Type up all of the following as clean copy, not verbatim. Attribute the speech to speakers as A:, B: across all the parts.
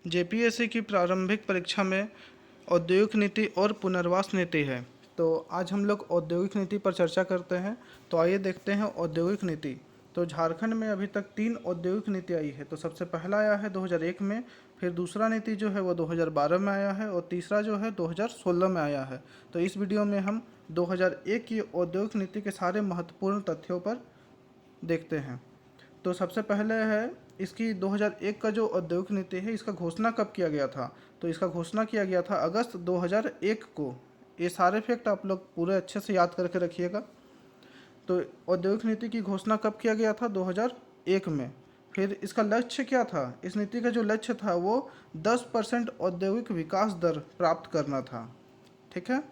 A: JPSC की प्रारंभिक परीक्षा में औद्योगिक नीति और पुनर्वास नीति है। तो आज हम लोग औद्योगिक नीति पर चर्चा करते हैं। तो आइए देखते हैं औद्योगिक नीति। तो झारखंड में अभी तक 3 औद्योगिक नीति आई है। तो सबसे पहला आया है 2001 में, फिर दूसरा नीति जो है वो 2012 में आया है और तीसरा जो है 2016 में आया है। तो इस वीडियो में हम 2001 की औद्योगिक नीति के सारे महत्वपूर्ण तथ्यों पर देखते हैं। तो सबसे पहले है इसकी 2001 का जो औद्योगिक नीति है, इसका घोषणा कब किया गया था? तो इसका घोषणा किया गया था अगस्त 2001 को। ये सारे फैक्ट आप लोग पूरे अच्छे से याद करके रखिएगा। तो औद्योगिक नीति की घोषणा कब किया गया था? 2001 में। फिर इसका लक्ष्य क्या था? इस नीति का जो लक्ष्य था वो 10% औद्योगिक विकास दर प्राप्त करना था। ठीक है।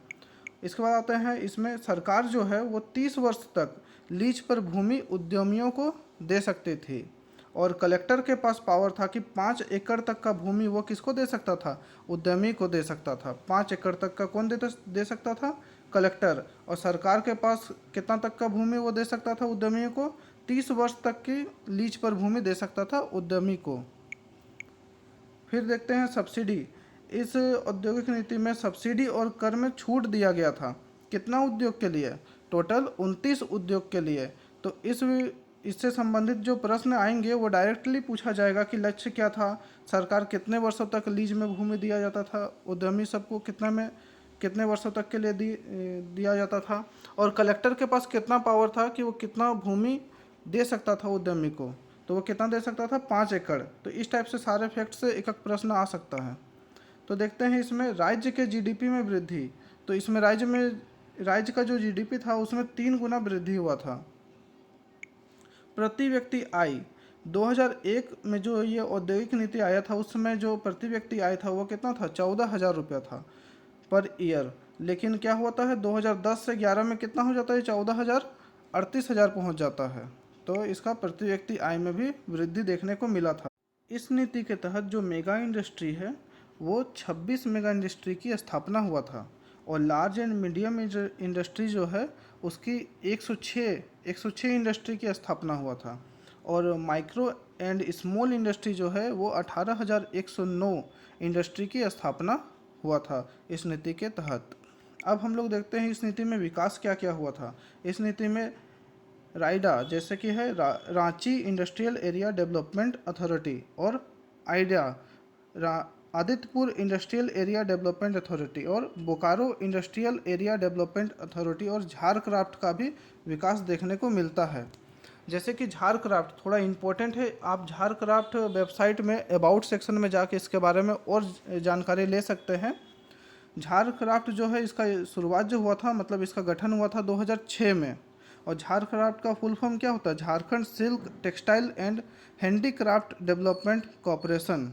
A: इसके बाद आते हैं, इसमें सरकार जो है वो 30 वर्ष तक लीज पर भूमि उद्यमियों को दे सकती थी और कलेक्टर के पास पावर था कि 5 एकड़ तक का भूमि वो किसको दे सकता था? उद्यमी को दे सकता था। 5 एकड़ तक का कौन दे सकता था? कलेक्टर। और सरकार के पास कितना तक का भूमि वो दे सकता था उद्यमियों को? 30 वर्ष तक की लीज पर भूमि दे सकता था उद्यमी को। फिर देखते हैं सब्सिडी। इस औद्योगिक नीति में सब्सिडी और कर में छूट दिया गया था। कितना उद्योग के लिए? टोटल 29 उद्योग के लिए। तो इससे संबंधित जो प्रश्न आएंगे वो डायरेक्टली पूछा जाएगा कि लक्ष्य क्या था, सरकार कितने वर्षों तक लीज में भूमि दिया जाता था, उद्यमी सबको कितने वर्षों तक के लिए दिया जाता था, और कलेक्टर के पास कितना पावर था कि वो कितना भूमि दे सकता था उद्यमी को। तो वो कितना दे सकता था? 5 एकड़। तो इस टाइप से सारे फैक्ट से एक एक प्रश्न आ सकता है। तो देखते हैं इसमें राज्य के जीडीपी में वृद्धि। तो इसमें राज्य का जो जीडीपी था उसमें 3 गुना वृद्धि हुआ था। प्रति व्यक्ति आय 2001 में जो ये औद्योगिक नीति आया था उस समय जो प्रति व्यक्ति आय था वो कितना था? 14,000 रुपया था पर ईयर। लेकिन क्या होता है 2010 से 11 में कितना हो जाता है? 14,000 38,000 पहुँच जाता है। तो इसका प्रति व्यक्ति आय में भी वृद्धि देखने को मिला था। इस नीति के तहत जो मेगा इंडस्ट्री है वो 26 मेगा इंडस्ट्री की स्थापना हुआ था और लार्ज एंड मीडियम इंडस्ट्री जो है उसकी 106 इंडस्ट्री की स्थापना हुआ था और माइक्रो एंड स्मॉल इंडस्ट्री जो है वो 18,109 इंडस्ट्री की स्थापना हुआ था इस नीति के तहत। अब हम लोग देखते हैं इस नीति में विकास क्या क्या हुआ था। इस नीति में राइडा जैसे कि है Ranchi industrial area development authority और AIADA Adityapur industrial area development authority और Bokaro industrial area development authority और झारक्राफ्ट का भी विकास देखने को मिलता है। जैसे कि झारक्राफ्ट थोड़ा इम्पोर्टेंट है, आप झारक्राफ्ट वेबसाइट में अबाउट सेक्शन में जाके इसके बारे में और जानकारी ले सकते हैं। झारक्राफ्ट जो है इसका शुरुआत जो हुआ था, मतलब इसका गठन हुआ था 2006 में। और झारक्राफ्ट का फुल फॉर्म क्या होता है? Jharkhand silk textile and handicraft development corporation.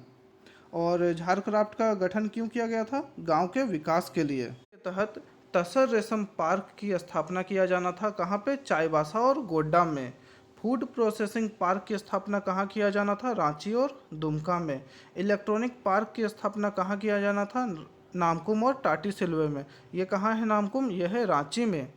A: और झारक्राफ्ट का गठन क्यों किया गया था? गांव के विकास के लिए। के तहत तसर रेशम पार्क की स्थापना किया जाना था। कहाँ पे? चाईबासा और गोड्डा में। फूड प्रोसेसिंग पार्क की स्थापना कहाँ किया जाना था? रांची और दुमका में। इलेक्ट्रॉनिक पार्क की स्थापना कहाँ किया जाना था? नामकुम और टाटी सिलवे में। ये कहाँ है नामकुम? यह है रांची में।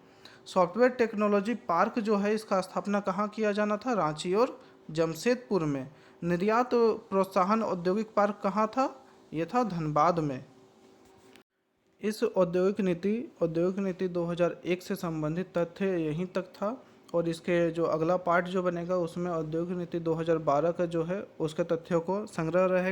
A: सॉफ्टवेयर टेक्नोलॉजी पार्क जो है इसका स्थापना कहाँ किया जाना था? रांची और जमशेदपुर में। निर्यात प्रोत्साहन औद्योगिक पार्क कहाँ था? ये था धनबाद में। इस औद्योगिक नीति 2001 से संबंधित तथ्य यहीं तक था और इसके जो अगला पार्ट जो बनेगा उसमें औद्योगिक नीति 2012 का जो है उसके तथ्यों को संग्रह रहेगा।